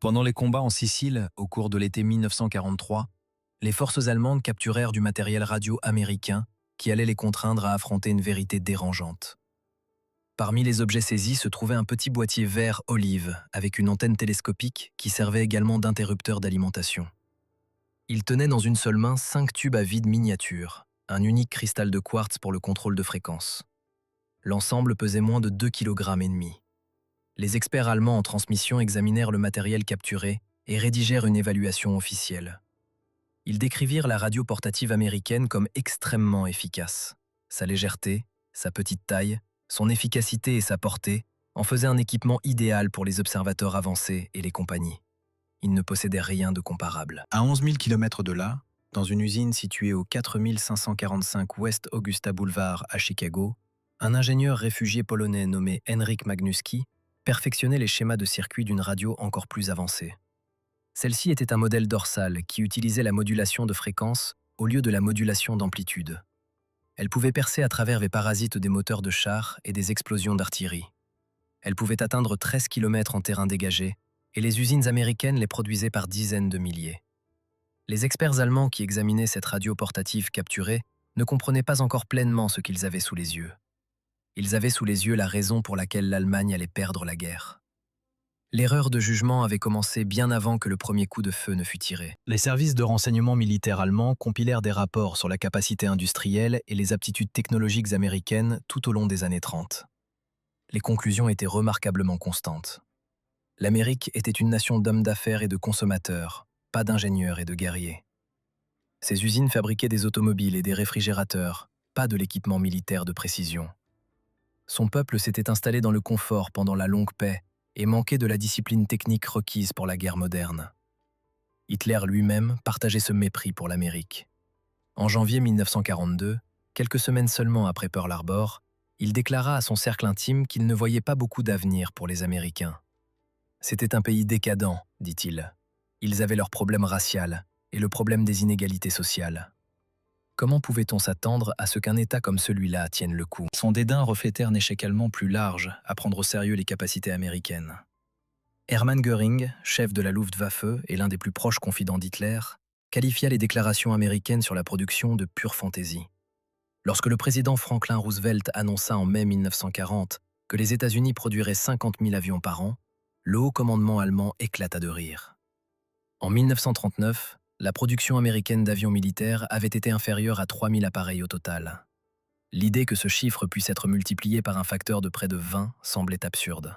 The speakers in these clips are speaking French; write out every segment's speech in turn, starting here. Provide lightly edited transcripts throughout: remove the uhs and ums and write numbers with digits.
Pendant les combats en Sicile, au cours de l'été 1943, les forces allemandes capturèrent du matériel radio américain qui allait les contraindre à affronter une vérité dérangeante. Parmi les objets saisis se trouvait un petit boîtier vert olive avec une antenne télescopique qui servait également d'interrupteur d'alimentation. Il tenait dans une seule main 5 tubes à vide miniatures, un unique cristal de quartz pour le contrôle de fréquence. L'ensemble pesait moins de 2,5 kg. Les experts allemands en transmission examinèrent le matériel capturé et rédigèrent une évaluation officielle. Ils décrivirent la radio portative américaine comme extrêmement efficace. Sa légèreté, sa petite taille, son efficacité et sa portée en faisaient un équipement idéal pour les observateurs avancés et les compagnies. Il ne possédait rien de comparable. À 11 000 km de là, dans une usine située au 4545 West Augusta Boulevard à Chicago, un ingénieur réfugié polonais nommé Henryk Magnuski perfectionnait les schémas de circuit d'une radio encore plus avancée. Celle-ci était un modèle dorsal qui utilisait la modulation de fréquence au lieu de la modulation d'amplitude. Elle pouvait percer à travers les parasites des moteurs de chars et des explosions d'artillerie. Elle pouvait atteindre 13 km en terrain dégagé, et les usines américaines les produisaient par dizaines de milliers. Les experts allemands qui examinaient cette radio portative capturée ne comprenaient pas encore pleinement ce qu'ils avaient sous les yeux. Ils avaient sous les yeux la raison pour laquelle l'Allemagne allait perdre la guerre. L'erreur de jugement avait commencé bien avant que le premier coup de feu ne fût tiré. Les services de renseignement militaires allemands compilèrent des rapports sur la capacité industrielle et les aptitudes technologiques américaines tout au long des années 30. Les conclusions étaient remarquablement constantes. L'Amérique était une nation d'hommes d'affaires et de consommateurs, pas d'ingénieurs et de guerriers. Ses usines fabriquaient des automobiles et des réfrigérateurs, pas de l'équipement militaire de précision. Son peuple s'était installé dans le confort pendant la longue paix et manquait de la discipline technique requise pour la guerre moderne. Hitler lui-même partageait ce mépris pour l'Amérique. En janvier 1942, quelques semaines seulement après Pearl Harbor, il déclara à son cercle intime qu'il ne voyait pas beaucoup d'avenir pour les Américains. C'était un pays décadent, dit-il. Ils avaient leur problème racial et le problème des inégalités sociales. Comment pouvait-on s'attendre à ce qu'un État comme celui-là tienne le coup? Son dédain reflétait un échec allemand plus large à prendre au sérieux les capacités américaines. Hermann Göring, chef de la Luftwaffe et l'un des plus proches confidents d'Hitler, qualifia les déclarations américaines sur la production de pure fantaisie. Lorsque le président Franklin Roosevelt annonça en mai 1940 que les États-Unis produiraient 50 000 avions par an, le haut commandement allemand éclata de rire. En 1939, la production américaine d'avions militaires avait été inférieure à 3 000 appareils au total. L'idée que ce chiffre puisse être multiplié par un facteur de près de 20 semblait absurde.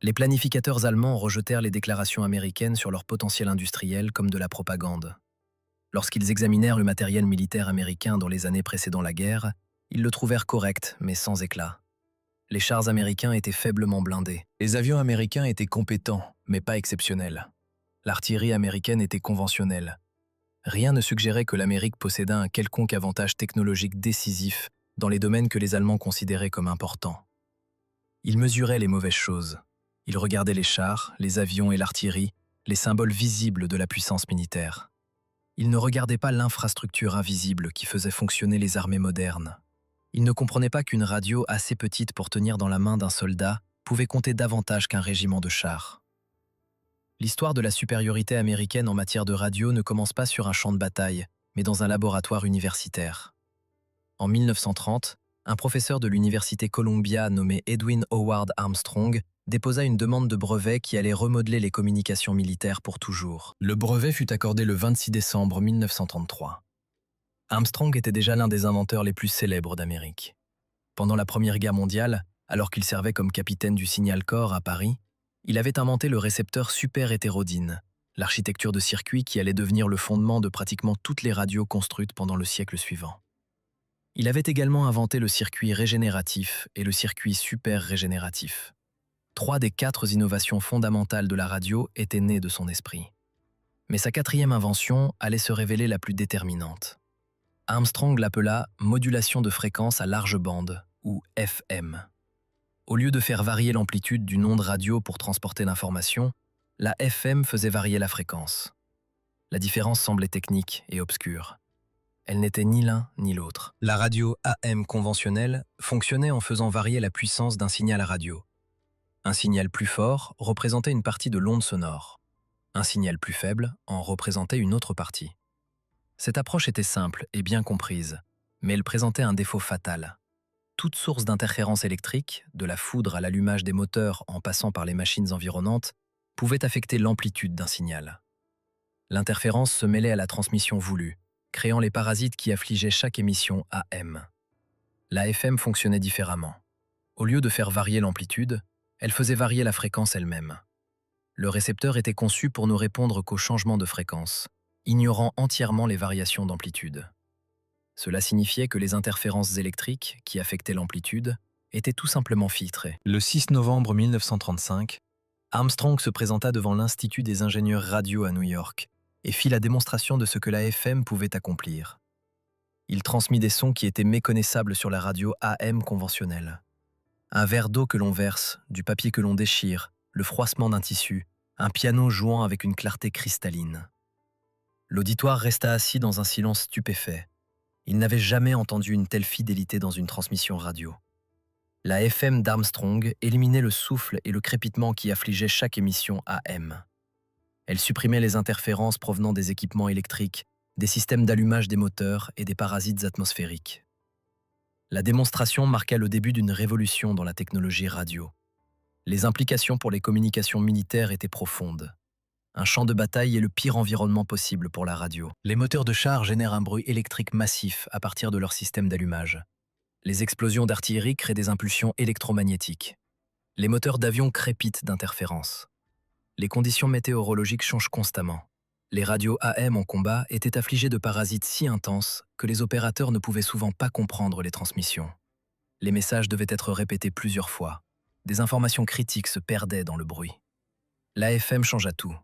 Les planificateurs allemands rejetèrent les déclarations américaines sur leur potentiel industriel comme de la propagande. Lorsqu'ils examinèrent le matériel militaire américain dans les années précédant la guerre, ils le trouvèrent correct, mais sans éclat. Les chars américains étaient faiblement blindés. Les avions américains étaient compétents, mais pas exceptionnels. L'artillerie américaine était conventionnelle. Rien ne suggérait que l'Amérique possédât un quelconque avantage technologique décisif dans les domaines que les Allemands considéraient comme importants. Ils mesuraient les mauvaises choses. Ils regardaient les chars, les avions et l'artillerie, les symboles visibles de la puissance militaire. Ils ne regardaient pas l'infrastructure invisible qui faisait fonctionner les armées modernes. Ils ne comprenaient pas qu'une radio assez petite pour tenir dans la main d'un soldat pouvait compter davantage qu'un régiment de chars. L'histoire de la supériorité américaine en matière de radio ne commence pas sur un champ de bataille, mais dans un laboratoire universitaire. En 1930, un professeur de l'université Columbia nommé Edwin Howard Armstrong déposa une demande de brevet qui allait remodeler les communications militaires pour toujours. Le brevet fut accordé le 26 décembre 1933. Armstrong était déjà l'un des inventeurs les plus célèbres d'Amérique. Pendant la Première Guerre mondiale, alors qu'il servait comme capitaine du Signal Corps à Paris, il avait inventé le récepteur super-hétérodyne, l'architecture de circuit qui allait devenir le fondement de pratiquement toutes les radios construites pendant le siècle suivant. Il avait également inventé le circuit régénératif et le circuit super-régénératif. 3 des 4 innovations fondamentales de la radio étaient nées de son esprit. Mais sa 4e invention allait se révéler la plus déterminante. Armstrong l'appela modulation de fréquence à large bande, ou FM. Au lieu de faire varier l'amplitude d'une onde radio pour transporter l'information, la FM faisait varier la fréquence. La différence semblait technique et obscure. Elle n'était ni l'un ni l'autre. La radio AM conventionnelle fonctionnait en faisant varier la puissance d'un signal radio. Un signal plus fort représentait une partie de l'onde sonore. Un signal plus faible en représentait une autre partie. Cette approche était simple et bien comprise, mais elle présentait un défaut fatal. Toute source d'interférence électrique, de la foudre à l'allumage des moteurs en passant par les machines environnantes, pouvait affecter l'amplitude d'un signal. L'interférence se mêlait à la transmission voulue, créant les parasites qui affligeaient chaque émission AM. La FM fonctionnait différemment. Au lieu de faire varier l'amplitude, elle faisait varier la fréquence elle-même. Le récepteur était conçu pour ne répondre qu'aux changements de fréquence, ignorant entièrement les variations d'amplitude. Cela signifiait que les interférences électriques, qui affectaient l'amplitude, étaient tout simplement filtrées. Le 6 novembre 1935, Armstrong se présenta devant l'Institut des ingénieurs radio à New York et fit la démonstration de ce que la FM pouvait accomplir. Il transmit des sons qui étaient méconnaissables sur la radio AM conventionnelle. Un verre d'eau que l'on verse, du papier que l'on déchire, le froissement d'un tissu, un piano jouant avec une clarté cristalline. L'auditoire resta assis dans un silence stupéfait. Il n'avait jamais entendu une telle fidélité dans une transmission radio. La FM d'Armstrong éliminait le souffle et le crépitement qui affligeaient chaque émission AM. Elle supprimait les interférences provenant des équipements électriques, des systèmes d'allumage des moteurs et des parasites atmosphériques. La démonstration marqua le début d'une révolution dans la technologie radio. Les implications pour les communications militaires étaient profondes. Un champ de bataille est le pire environnement possible pour la radio. Les moteurs de char génèrent un bruit électrique massif à partir de leur système d'allumage. Les explosions d'artillerie créent des impulsions électromagnétiques. Les moteurs d'avion crépitent d'interférences. Les conditions météorologiques changent constamment. Les radios AM en combat étaient affligées de parasites si intenses que les opérateurs ne pouvaient souvent pas comprendre les transmissions. Les messages devaient être répétés plusieurs fois. Des informations critiques se perdaient dans le bruit. L'AFM changea tout.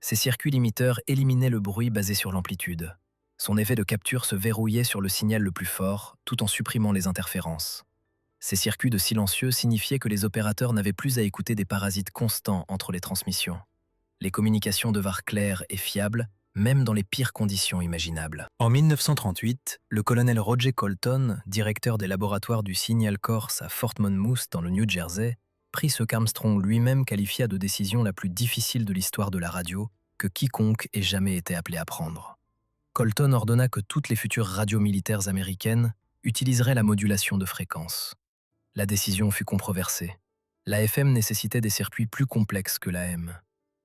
Ces circuits limiteurs éliminaient le bruit basé sur l'amplitude. Son effet de capture se verrouillait sur le signal le plus fort, tout en supprimant les interférences. Ces circuits de silencieux signifiaient que les opérateurs n'avaient plus à écouter des parasites constants entre les transmissions. Les communications devinrent claires et fiables, même dans les pires conditions imaginables. En 1938, le colonel Roger Colton, directeur des laboratoires du Signal Corps à Fort Monmouth dans le New Jersey, prit ce qu'Armstrong lui-même qualifia de décision la plus difficile de l'histoire de la radio que quiconque ait jamais été appelé à prendre. Colton ordonna que toutes les futures radios militaires américaines utiliseraient la modulation de fréquence. La décision fut controversée. La FM nécessitait des circuits plus complexes que l'AM.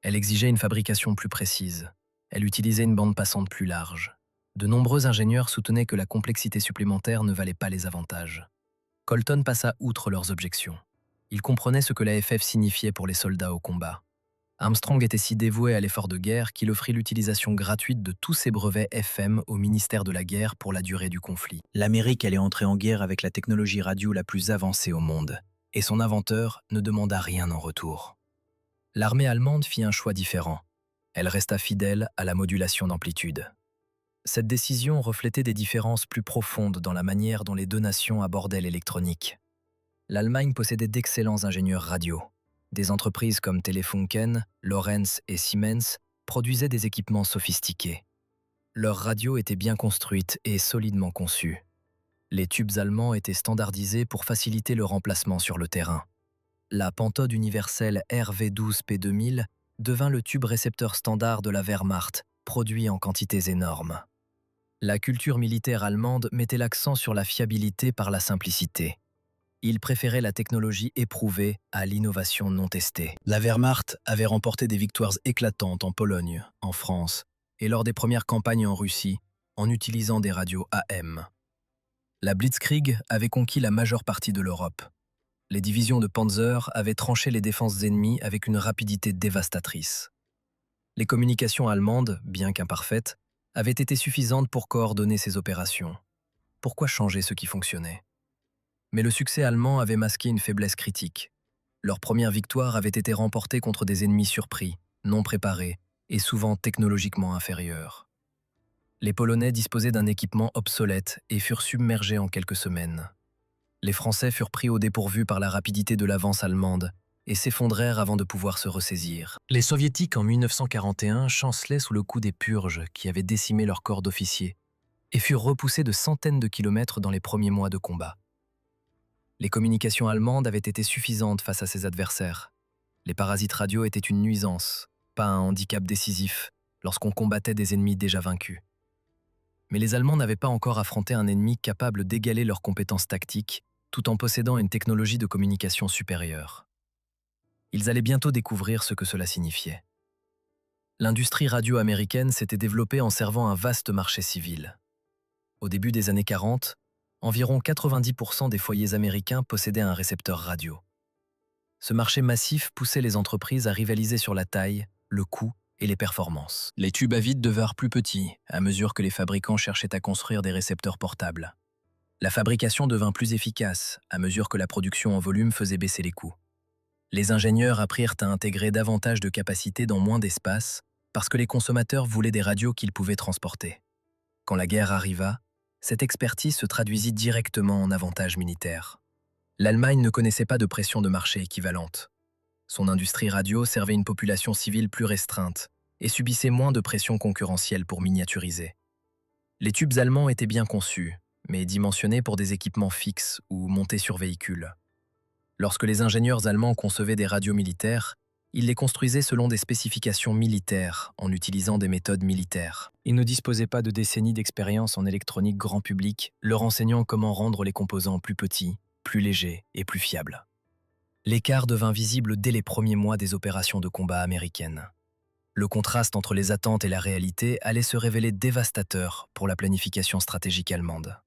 Elle exigeait une fabrication plus précise. Elle utilisait une bande passante plus large. De nombreux ingénieurs soutenaient que la complexité supplémentaire ne valait pas les avantages. Colton passa outre leurs objections. Il comprenait ce que la FF signifiait pour les soldats au combat. Armstrong était si dévoué à l'effort de guerre qu'il offrit l'utilisation gratuite de tous ses brevets FM au ministère de la Guerre pour la durée du conflit. L'Amérique allait entrer en guerre avec la technologie radio la plus avancée au monde, et son inventeur ne demanda rien en retour. L'armée allemande fit un choix différent. Elle resta fidèle à la modulation d'amplitude. Cette décision reflétait des différences plus profondes dans la manière dont les deux nations abordaient l'électronique. L'Allemagne possédait d'excellents ingénieurs radio. Des entreprises comme Telefunken, Lorenz et Siemens produisaient des équipements sophistiqués. Leurs radios étaient bien construites et solidement conçues. Les tubes allemands étaient standardisés pour faciliter le remplacement sur le terrain. La pantode universelle RV12P2000 devint le tube récepteur standard de la Wehrmacht, produit en quantités énormes. La culture militaire allemande mettait l'accent sur la fiabilité par la simplicité. Ils préféraient la technologie éprouvée à l'innovation non testée. La Wehrmacht avait remporté des victoires éclatantes en Pologne, en France et lors des premières campagnes en Russie en utilisant des radios AM. La Blitzkrieg avait conquis la majeure partie de l'Europe. Les divisions de Panzer avaient tranché les défenses ennemies avec une rapidité dévastatrice. Les communications allemandes, bien qu'imparfaites, avaient été suffisantes pour coordonner ces opérations. Pourquoi changer ce qui fonctionnait ? Mais le succès allemand avait masqué une faiblesse critique. Leur première victoire avait été remportée contre des ennemis surpris, non préparés et souvent technologiquement inférieurs. Les Polonais disposaient d'un équipement obsolète et furent submergés en quelques semaines. Les Français furent pris au dépourvu par la rapidité de l'avance allemande et s'effondrèrent avant de pouvoir se ressaisir. Les Soviétiques en 1941 chancelaient sous le coup des purges qui avaient décimé leur corps d'officiers et furent repoussés de centaines de kilomètres dans les premiers mois de combat. Les communications allemandes avaient été suffisantes face à ces adversaires. Les parasites radio étaient une nuisance. pas un handicap décisif lorsqu'on combattait des ennemis déjà vaincus. Mais les Allemands n'avaient pas encore affronté un ennemi capable d'égaler leurs compétences tactiques tout en possédant une technologie de communication supérieure. Ils allaient bientôt découvrir ce que cela signifiait. L'industrie radio américaine s'était développée en servant un vaste marché civil. Au début des années 40, environ 90% des foyers américains possédaient un récepteur radio. Ce marché massif poussait les entreprises à rivaliser sur la taille, le coût et les performances. Les tubes à vide devinrent plus petits à mesure que les fabricants cherchaient à construire des récepteurs portables. La fabrication devint plus efficace à mesure que la production en volume faisait baisser les coûts. Les ingénieurs apprirent à intégrer davantage de capacités dans moins d'espace parce que les consommateurs voulaient des radios qu'ils pouvaient transporter. Quand la guerre arriva, cette expertise se traduisit directement en avantages militaires. L'Allemagne ne connaissait pas de pression de marché équivalente. Son industrie radio servait une population civile plus restreinte et subissait moins de pression concurrentielle pour miniaturiser. Les tubes allemands étaient bien conçus, mais dimensionnés pour des équipements fixes ou montés sur véhicules. Lorsque les ingénieurs allemands concevaient des radios militaires, ils les construisaient selon des spécifications militaires en utilisant des méthodes militaires. Ils ne disposaient pas de décennies d'expérience en électronique grand public, leur enseignant comment rendre les composants plus petits, plus légers et plus fiables. L'écart devint visible dès les premiers mois des opérations de combat américaines. Le contraste entre les attentes et la réalité allait se révéler dévastateur pour la planification stratégique allemande.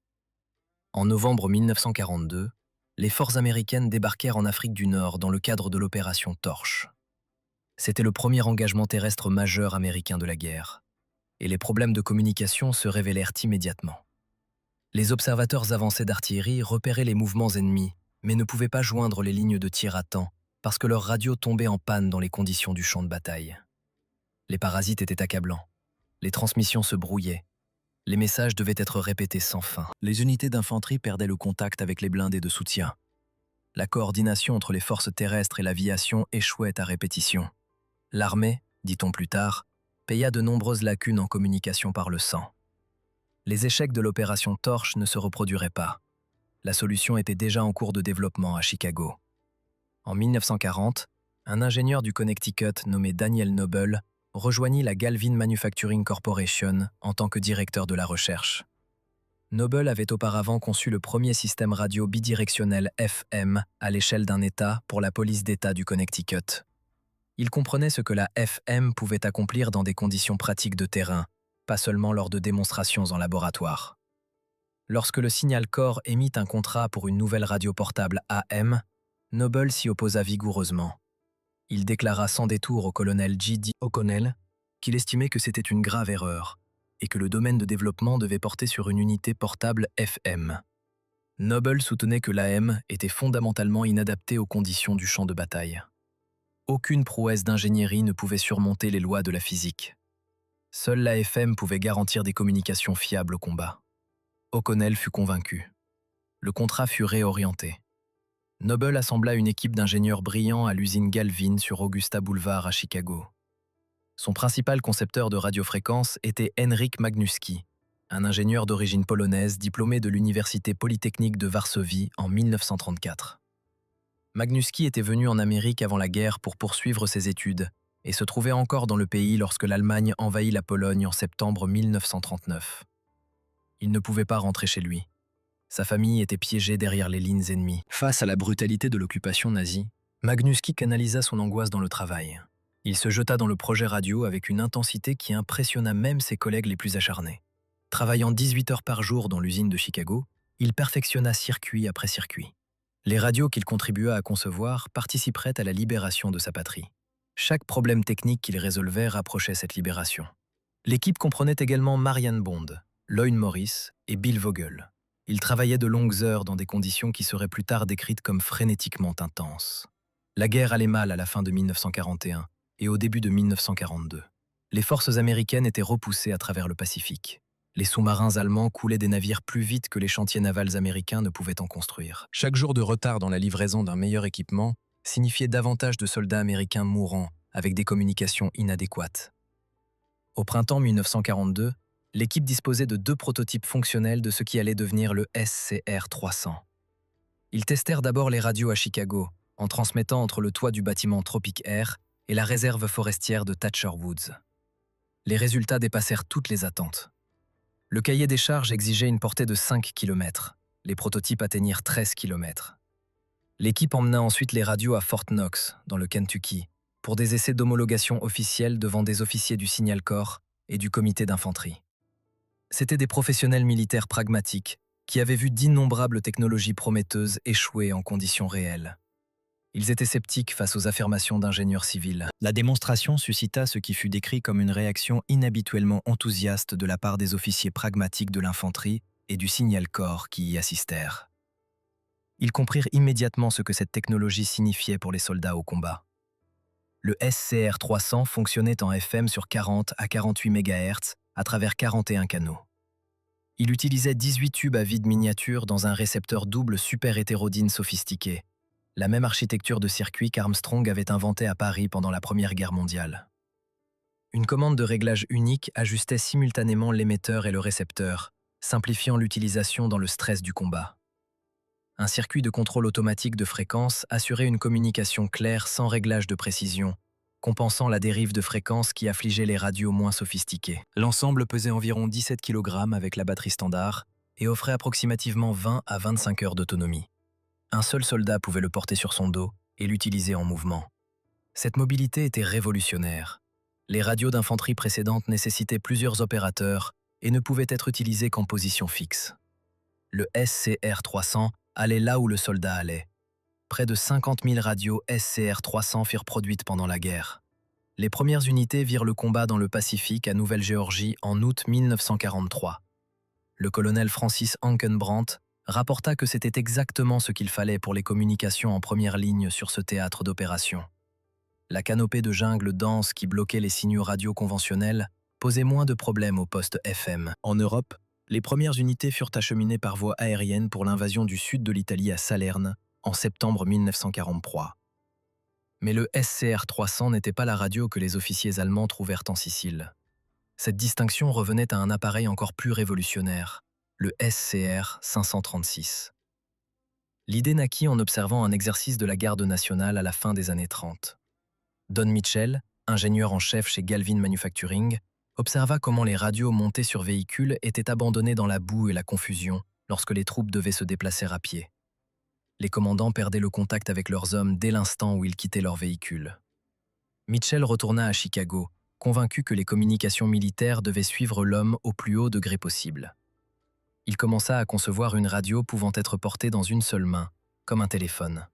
En novembre 1942, les forces américaines débarquèrent en Afrique du Nord dans le cadre de l'opération Torch. C'était le premier engagement terrestre majeur américain de la guerre, et les problèmes de communication se révélèrent immédiatement. Les observateurs avancés d'artillerie repéraient les mouvements ennemis, mais ne pouvaient pas joindre les lignes de tir à temps parce que leurs radios tombaient en panne dans les conditions du champ de bataille. Les parasites étaient accablants. Les transmissions se brouillaient. Les messages devaient être répétés sans fin. Les unités d'infanterie perdaient le contact avec les blindés de soutien. La coordination entre les forces terrestres et l'aviation échouait à répétition. L'armée, dit-on plus tard, paya de nombreuses lacunes en communication par le sang. Les échecs de l'opération Torch ne se reproduiraient pas. La solution était déjà en cours de développement à Chicago. En 1940, un ingénieur du Connecticut nommé Daniel Noble rejoignit la Galvin Manufacturing Corporation en tant que directeur de la recherche. Noble avait auparavant conçu le premier système radio bidirectionnel FM à l'échelle d'un État pour la police d'État du Connecticut. Il comprenait ce que la FM pouvait accomplir dans des conditions pratiques de terrain, pas seulement lors de démonstrations en laboratoire. Lorsque le Signal Corps émit un contrat pour une nouvelle radio portable AM, Noble s'y opposa vigoureusement. Il déclara sans détour au colonel J.D. O'Connell qu'il estimait que c'était une grave erreur et que le domaine de développement devait porter sur une unité portable FM. Noble soutenait que l'AM était fondamentalement inadaptée aux conditions du champ de bataille. Aucune prouesse d'ingénierie ne pouvait surmonter les lois de la physique. Seule l'AFM pouvait garantir des communications fiables au combat. O'Connell fut convaincu. Le contrat fut réorienté. Noble assembla une équipe d'ingénieurs brillants à l'usine Galvin sur Augusta Boulevard à Chicago. Son principal concepteur de radiofréquences était Henryk Magnuski, un ingénieur d'origine polonaise diplômé de l'Université polytechnique de Varsovie en 1934. Magnuski était venu en Amérique avant la guerre pour poursuivre ses études et se trouvait encore dans le pays lorsque l'Allemagne envahit la Pologne en septembre 1939. Il ne pouvait pas rentrer chez lui. Sa famille était piégée derrière les lignes ennemies. Face à la brutalité de l'occupation nazie, Magnuski canalisa son angoisse dans le travail. Il se jeta dans le projet radio avec une intensité qui impressionna même ses collègues les plus acharnés. Travaillant 18 heures par jour dans l'usine de Chicago, il perfectionna circuit après circuit. Les radios qu'il contribua à concevoir participeraient à la libération de sa patrie. Chaque problème technique qu'il résolvait rapprochait cette libération. L'équipe comprenait également Marianne Bond, Lloyd Morris et Bill Vogel. Ils travaillaient de longues heures dans des conditions qui seraient plus tard décrites comme frénétiquement intenses. La guerre allait mal à la fin de 1941 et au début de 1942. Les forces américaines étaient repoussées à travers le Pacifique. Les sous-marins allemands coulaient des navires plus vite que les chantiers navals américains ne pouvaient en construire. Chaque jour de retard dans la livraison d'un meilleur équipement signifiait davantage de soldats américains mourant avec des communications inadéquates. Au printemps 1942, l'équipe disposait de 2 prototypes fonctionnels de ce qui allait devenir le SCR-300. Ils testèrent d'abord les radios à Chicago, en transmettant entre le toit du bâtiment Tropic Air et la réserve forestière de Thatcher Woods. Les résultats dépassèrent toutes les attentes. Le cahier des charges exigeait une portée de 5 km. Les prototypes atteignirent 13 km. L'équipe emmena ensuite les radios à Fort Knox, dans le Kentucky, pour des essais d'homologation officiels devant des officiers du Signal Corps et du comité d'infanterie. C'étaient des professionnels militaires pragmatiques qui avaient vu d'innombrables technologies prometteuses échouer en conditions réelles. Ils étaient sceptiques face aux affirmations d'ingénieurs civils. La démonstration suscita ce qui fut décrit comme une réaction inhabituellement enthousiaste de la part des officiers pragmatiques de l'infanterie et du Signal Corps qui y assistèrent. Ils comprirent immédiatement ce que cette technologie signifiait pour les soldats au combat. Le SCR-300 fonctionnait en FM sur 40 à 48 MHz à travers 41 canaux. Il utilisait 18 tubes à vide miniature dans un récepteur double super hétérodyne sophistiqué, la même architecture de circuit qu'Armstrong avait inventée à Paris pendant la Première Guerre mondiale. Une commande de réglage unique ajustait simultanément l'émetteur et le récepteur, simplifiant l'utilisation dans le stress du combat. Un circuit de contrôle automatique de fréquence assurait une communication claire sans réglage de précision, compensant la dérive de fréquence qui affligeait les radios moins sophistiquées. L'ensemble pesait environ 17 kg avec la batterie standard et offrait approximativement 20 à 25 heures d'autonomie. Un seul soldat pouvait le porter sur son dos et l'utiliser en mouvement. Cette mobilité était révolutionnaire. Les radios d'infanterie précédentes nécessitaient plusieurs opérateurs et ne pouvaient être utilisées qu'en position fixe. Le SCR-300 allait là où le soldat allait. Près de 50 000 radios SCR-300 furent produites pendant la guerre. Les premières unités virent le combat dans le Pacifique à Nouvelle-Géorgie en août 1943. Le colonel Francis Ankenbrandt rapporta que c'était exactement ce qu'il fallait pour les communications en première ligne sur ce théâtre d'opération. La canopée de jungle dense qui bloquait les signaux radio conventionnels posait moins de problèmes au poste FM. En Europe, les premières unités furent acheminées par voie aérienne pour l'invasion du sud de l'Italie à Salerne en septembre 1943. Mais le SCR-300 n'était pas la radio que les officiers allemands trouvèrent en Sicile. Cette distinction revenait à un appareil encore plus révolutionnaire, le SCR-536. L'idée naquit en observant un exercice de la garde nationale à la fin des années 30. Don Mitchell, ingénieur en chef chez Galvin Manufacturing, observa comment les radios montées sur véhicules étaient abandonnées dans la boue et la confusion lorsque les troupes devaient se déplacer à pied. Les commandants perdaient le contact avec leurs hommes dès l'instant où ils quittaient leur véhicule. Mitchell retourna à Chicago, convaincu que les communications militaires devaient suivre l'homme au plus haut degré possible. Il commença à concevoir une radio pouvant être portée dans une seule main, comme un téléphone.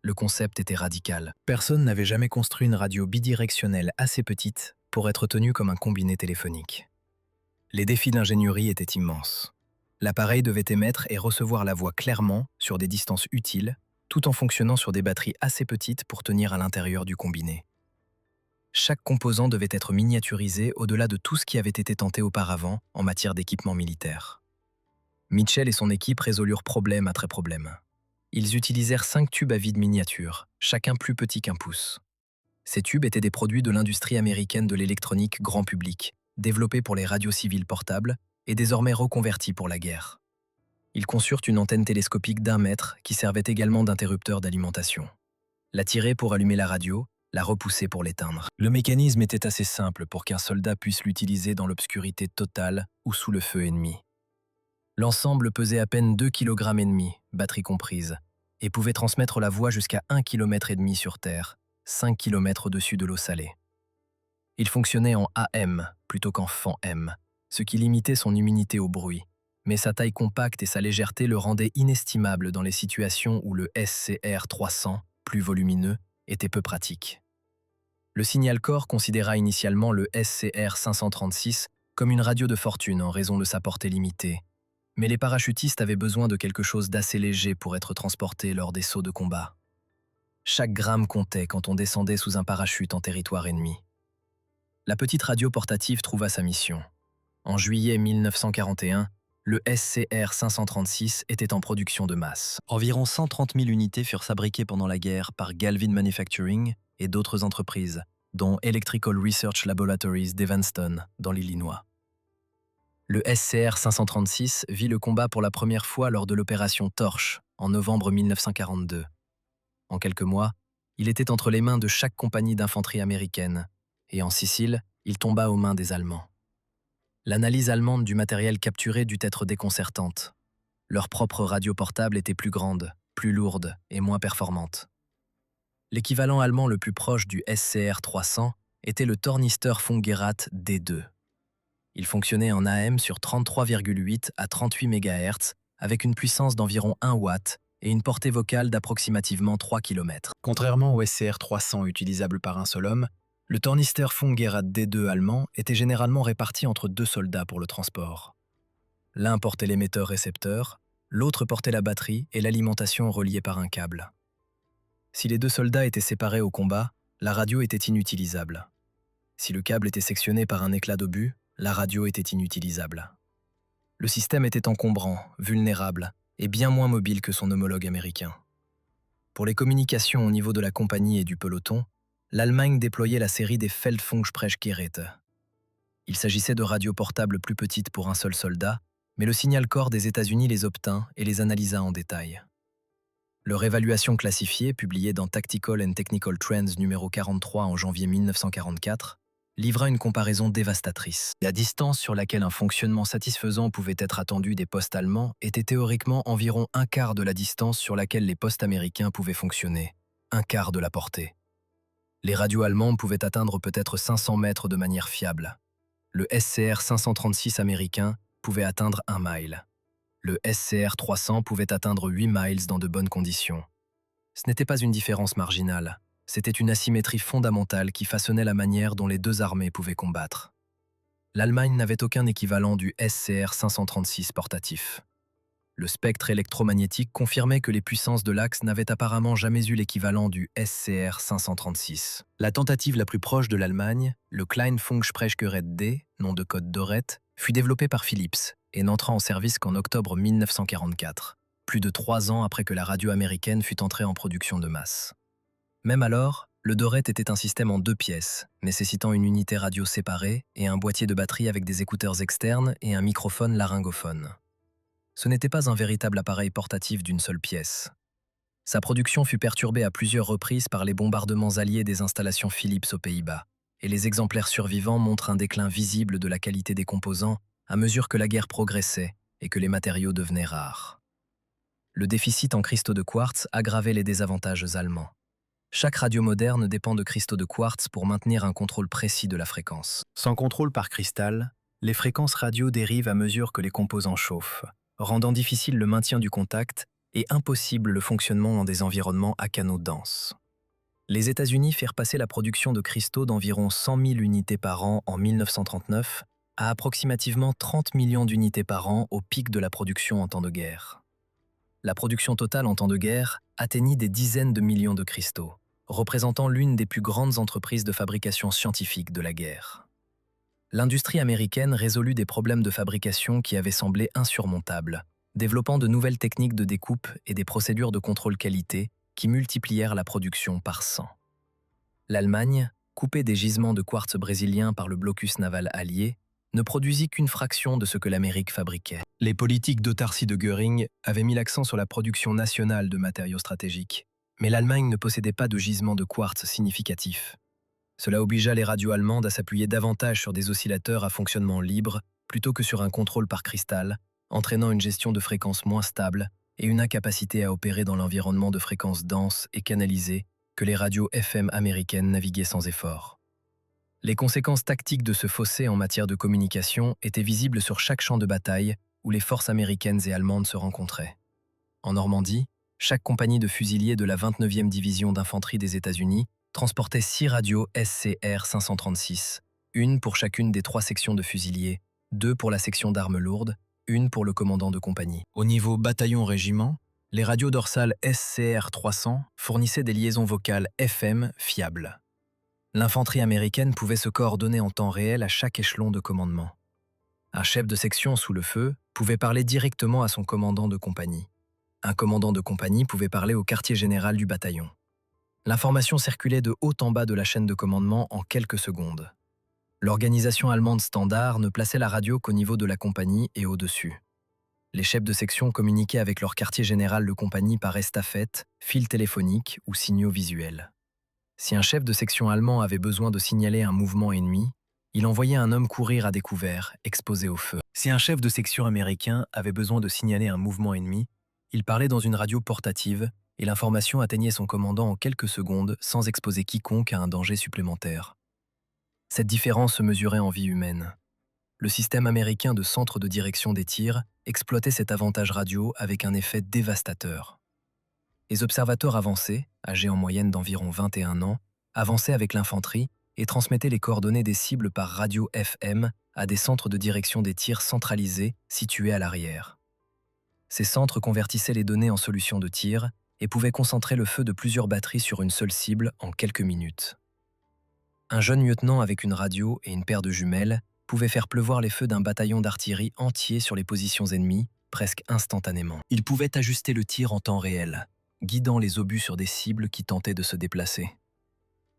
Le concept était radical. Personne n'avait jamais construit une radio bidirectionnelle assez petite pour être tenue comme un combiné téléphonique. Les défis d'ingénierie étaient immenses. L'appareil devait émettre et recevoir la voix clairement sur des distances utiles, tout en fonctionnant sur des batteries assez petites pour tenir à l'intérieur du combiné. Chaque composant devait être miniaturisé au-delà de tout ce qui avait été tenté auparavant en matière d'équipement militaire. Mitchell et son équipe résolurent problème après problème. Ils utilisèrent 5 tubes à vide miniature, chacun plus petit qu'un pouce. Ces tubes étaient des produits de l'industrie américaine de l'électronique grand public, développés pour les radios civiles portables et désormais reconvertis pour la guerre. Ils conçurent une antenne télescopique d'1 mètre qui servait également d'interrupteur d'alimentation. La tirer pour allumer la radio, la repousser pour l'éteindre. Le mécanisme était assez simple pour qu'un soldat puisse l'utiliser dans l'obscurité totale ou sous le feu ennemi. L'ensemble pesait à peine 2,5 kg, batterie comprise, et pouvait transmettre la voix jusqu'à 1,5 km sur Terre, 5 km au-dessus de l'eau salée. Il fonctionnait en AM plutôt qu'en FAN-M, ce qui limitait son immunité au bruit, mais sa taille compacte et sa légèreté le rendaient inestimable dans les situations où le SCR-300, plus volumineux, était peu pratique. Le Signal Corps considéra initialement le SCR-536 comme une radio de fortune en raison de sa portée limitée, mais les parachutistes avaient besoin de quelque chose d'assez léger pour être transportés lors des sauts de combat. Chaque gramme comptait quand on descendait sous un parachute en territoire ennemi. La petite radio portative trouva sa mission. En juillet 1941, le SCR-536 était en production de masse. Environ 130 000 unités furent fabriquées pendant la guerre par Galvin Manufacturing et d'autres entreprises, dont Electrical Research Laboratories d'Evanston, dans l'Illinois. Le SCR-536 vit le combat pour la première fois lors de l'opération Torch, en novembre 1942. En quelques mois, Il était entre les mains de chaque compagnie d'infanterie américaine, et en Sicile, il tomba aux mains des Allemands. L'analyse allemande du matériel capturé dut être déconcertante. Leur propre radio portable était plus grande, plus lourde et moins performante. L'équivalent allemand le plus proche du SCR 300 était le Tornister Funkgerät D2. Il fonctionnait en AM sur 33,8 à 38 MHz avec une puissance d'environ 1 watt et une portée vocale d'approximativement 3 km. Contrairement au SCR 300 utilisable par un seul homme, le Tornister Funkgerät D2 allemand était généralement réparti entre 2 soldats pour le transport. L'un portait l'émetteur-récepteur, l'autre portait la batterie et l'alimentation reliée par un câble. Si les 2 soldats étaient séparés au combat, la radio était inutilisable. Si le câble était sectionné par un éclat d'obus, la radio était inutilisable. Le système était encombrant, vulnérable et bien moins mobile que son homologue américain. Pour les communications au niveau de la compagnie et du peloton, l'Allemagne déployait la série des Feldfunksprechgeräte. Il s'agissait de radios portables plus petites pour un seul soldat, mais le signal corps des États-Unis les obtint et les analysa en détail. Leur évaluation classifiée, publiée dans Tactical and Technical Trends numéro 43 en janvier 1944, livra une comparaison dévastatrice. La distance sur laquelle un fonctionnement satisfaisant pouvait être attendu des postes allemands était théoriquement environ un quart de la distance sur laquelle les postes américains pouvaient fonctionner, un quart de la portée. Les radios allemandes pouvaient atteindre peut-être 500 mètres de manière fiable. Le SCR 536 américain pouvait atteindre 1 mile. Le SCR 300 pouvait atteindre 8 miles dans de bonnes conditions. Ce n'était pas une différence marginale, c'était une asymétrie fondamentale qui façonnait la manière dont les deux armées pouvaient combattre. L'Allemagne n'avait aucun équivalent du SCR 536 portatif. Le spectre électromagnétique confirmait que les puissances de l'axe n'avaient apparemment jamais eu l'équivalent du SCR 536. La tentative la plus proche de l'Allemagne, le Kleinfunksprechgerät D, nom de code Dorette, fut développé par Philips et n'entra en service qu'en octobre 1944, plus de 3 ans après que la radio américaine fut entrée en production de masse. Même alors, le Dorette était un système en 2 pièces, nécessitant une unité radio séparée et un boîtier de batterie avec des écouteurs externes et un microphone laryngophone. Ce n'était pas un véritable appareil portatif d'une seule pièce. Sa production fut perturbée à plusieurs reprises par les bombardements alliés des installations Philips aux Pays-Bas, et les exemplaires survivants montrent un déclin visible de la qualité des composants à mesure que la guerre progressait et que les matériaux devenaient rares. Le déficit en cristaux de quartz aggravait les désavantages allemands. Chaque radio moderne dépend de cristaux de quartz pour maintenir un contrôle précis de la fréquence. Sans contrôle par cristal, les fréquences radio dérivent à mesure que les composants chauffent, rendant difficile le maintien du contact et impossible le fonctionnement dans des environnements à canaux denses. Les États-Unis firent passer la production de cristaux d'environ 100 000 unités par an en 1939 à approximativement 30 millions d'unités par an au pic de la production en temps de guerre. La production totale en temps de guerre atteignit des dizaines de millions de cristaux, représentant l'une des plus grandes entreprises de fabrication scientifique de la guerre. L'industrie américaine résolut des problèmes de fabrication qui avaient semblé insurmontables, développant de nouvelles techniques de découpe et des procédures de contrôle qualité qui multiplièrent la production par 100. L'Allemagne, coupée des gisements de quartz brésiliens par le blocus naval allié, ne produisit qu'une fraction de ce que l'Amérique fabriquait. Les politiques d'autarcie de Göring avaient mis l'accent sur la production nationale de matériaux stratégiques, mais l'Allemagne ne possédait pas de gisements de quartz significatifs. Cela obligea les radios allemandes à s'appuyer davantage sur des oscillateurs à fonctionnement libre plutôt que sur un contrôle par cristal, entraînant une gestion de fréquences moins stable et une incapacité à opérer dans l'environnement de fréquences denses et canalisées que les radios FM américaines naviguaient sans effort. Les conséquences tactiques de ce fossé en matière de communication étaient visibles sur chaque champ de bataille où les forces américaines et allemandes se rencontraient. En Normandie, chaque compagnie de fusiliers de la 29e division d'infanterie des États-Unis transportait 6 radios SCR 536, une pour chacune des 3 sections de fusiliers, 2 pour la section d'armes lourdes, une pour le commandant de compagnie. Au niveau bataillon-régiment, les radios dorsales SCR 300 fournissaient des liaisons vocales FM fiables. L'infanterie américaine pouvait se coordonner en temps réel à chaque échelon de commandement. Un chef de section sous le feu pouvait parler directement à son commandant de compagnie. Un commandant de compagnie pouvait parler au quartier général du bataillon. L'information circulait de haut en bas de la chaîne de commandement en quelques secondes. L'organisation allemande standard ne plaçait la radio qu'au niveau de la compagnie et au-dessus. Les chefs de section communiquaient avec leur quartier général de compagnie par estafette, fil téléphonique ou signaux visuels. Si un chef de section allemand avait besoin de signaler un mouvement ennemi, il envoyait un homme courir à découvert, exposé au feu. Si un chef de section américain avait besoin de signaler un mouvement ennemi, il parlait dans une radio portative et l'information atteignait son commandant en quelques secondes sans exposer quiconque à un danger supplémentaire. Cette différence se mesurait en vie humaine. Le système américain de centre de direction des tirs exploitait cet avantage radio avec un effet dévastateur. Les observateurs avancés, âgés en moyenne d'environ 21 ans, avançaient avec l'infanterie et transmettaient les coordonnées des cibles par radio FM à des centres de direction des tirs centralisés situés à l'arrière. Ces centres convertissaient les données en solutions de tir et pouvaient concentrer le feu de plusieurs batteries sur une seule cible en quelques minutes. Un jeune lieutenant avec une radio et une paire de jumelles pouvait faire pleuvoir les feux d'un bataillon d'artillerie entier sur les positions ennemies, presque instantanément. Il pouvait ajuster le tir en temps réel, guidant les obus sur des cibles qui tentaient de se déplacer.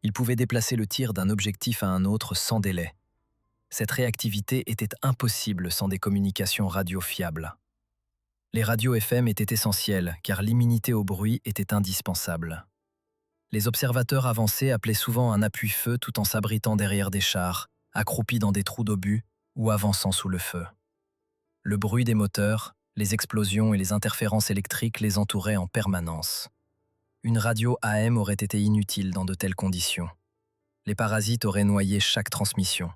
Il pouvait déplacer le tir d'un objectif à un autre sans délai. Cette réactivité était impossible sans des communications radio fiables. Les radios FM étaient essentielles car l'immunité au bruit était indispensable. Les observateurs avancés appelaient souvent un appui-feu tout en s'abritant derrière des chars, accroupis dans des trous d'obus ou avançant sous le feu. Le bruit des moteurs, les explosions et les interférences électriques les entouraient en permanence. Une radio AM aurait été inutile dans de telles conditions. Les parasites auraient noyé chaque transmission.